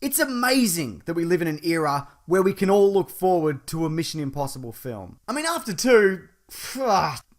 It's amazing that we live in an era where we can all look forward to a Mission Impossible film. I mean, after 2,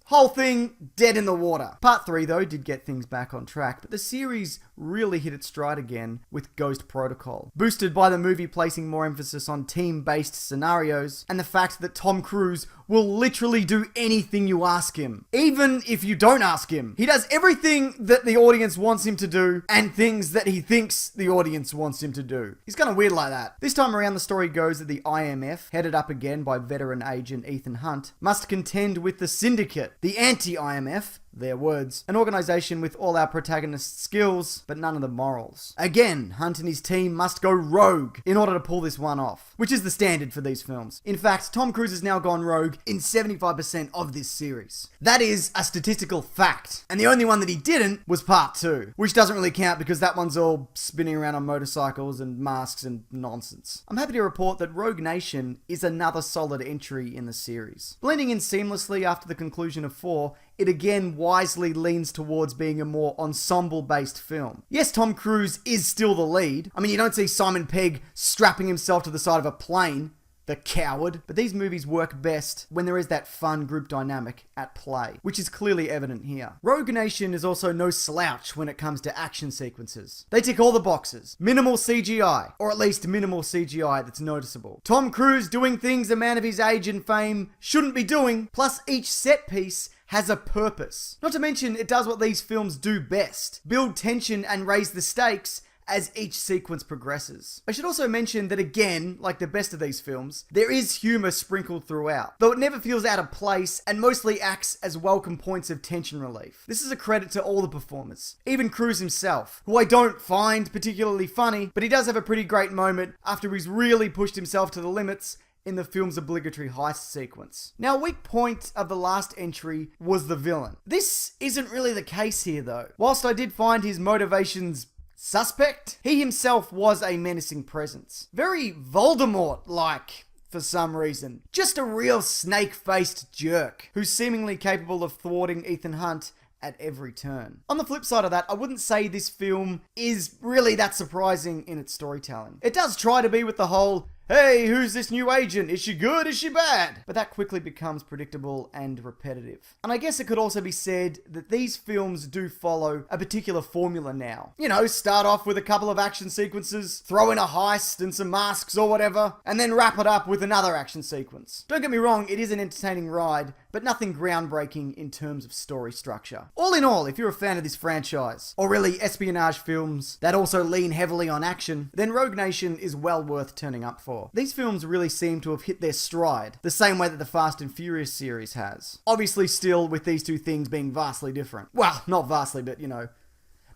whole thing dead in the water. Part 3, though, did get things back on track, but the series really hit its stride again with Ghost Protocol, boosted by the movie placing more emphasis on team-based scenarios and the fact that Tom Cruise will literally do anything you ask him, even if you don't ask him. He does everything that the audience wants him to do and things that he thinks the audience wants him to do. He's kind of weird like that. This time around, the story goes that the IMF, headed up again by veteran agent Ethan Hunt, must contend with the Syndicate, the anti-IMF, their words, an organization with all our protagonists' skills, but none of the morals. Again, Hunt and his team must go rogue in order to pull this one off, which is the standard for these films. In fact, Tom Cruise has now gone rogue in 75% of this series. That is a statistical fact. And the only one that he didn't was part 2, which doesn't really count because that one's all spinning around on motorcycles and masks and nonsense. I'm happy to report that Rogue Nation is another solid entry in the series. Blending in seamlessly after the conclusion of 4, it again wisely leans towards being a more ensemble-based film. Yes, Tom Cruise is still the lead. I mean, you don't see Simon Pegg strapping himself to the side of a plane, the coward. But these movies work best when there is that fun group dynamic at play, which is clearly evident here. Rogue Nation is also no slouch when it comes to action sequences. They tick all the boxes. Minimal CGI, or at least minimal CGI that's noticeable. Tom Cruise doing things a man of his age and fame shouldn't be doing, plus each set piece has a purpose. Not to mention, it does what these films do best: build tension and raise the stakes as each sequence progresses. I should also mention that again, like the best of these films, there is humour sprinkled throughout, though it never feels out of place and mostly acts as welcome points of tension relief. This is a credit to all the performers, even Cruise himself, who I don't find particularly funny, but he does have a pretty great moment after he's really pushed himself to the limits in the film's obligatory heist sequence. Now, a weak point of the last entry was the villain. This isn't really the case here, though. Whilst I did find his motivations suspect, he himself was a menacing presence. Very Voldemort-like, for some reason. Just a real snake-faced jerk, who's seemingly capable of thwarting Ethan Hunt at every turn. On the flip side of that, I wouldn't say this film is really that surprising in its storytelling. It does try to be with the whole, hey, who's this new agent? Is she good? Is she bad? But that quickly becomes predictable and repetitive. And I guess it could also be said that these films do follow a particular formula now. You know, start off with a couple of action sequences, throw in a heist and some masks or whatever, and then wrap it up with another action sequence. Don't get me wrong, it is an entertaining ride, but nothing groundbreaking in terms of story structure. All in all, if you're a fan of this franchise, or really espionage films that also lean heavily on action, then Rogue Nation is well worth turning up for. These films really seem to have hit their stride, the same way that the Fast and Furious series has. Obviously still with these two things being vastly different. Well, not vastly, but you know,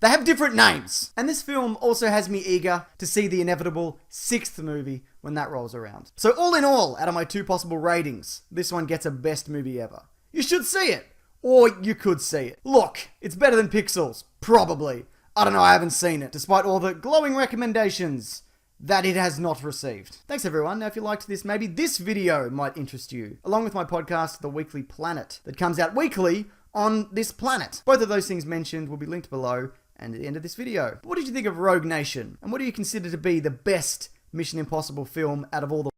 they have different names. And this film also has me eager to see the inevitable 6th movie when that rolls around. So all in all, out of my 2 possible ratings, this one gets a best movie ever. You should see it. Or you could see it. Look, it's better than Pixels. Probably. I don't know, I haven't seen it, despite all the glowing recommendations that it has not received. Thanks everyone. Now if you liked this, maybe this video might interest you, along with my podcast, The Weekly Planet, that comes out weekly on this planet. Both of those things mentioned will be linked below and at the end of this video. But what did you think of Rogue Nation? And what do you consider to be the best Mission Impossible film out of all the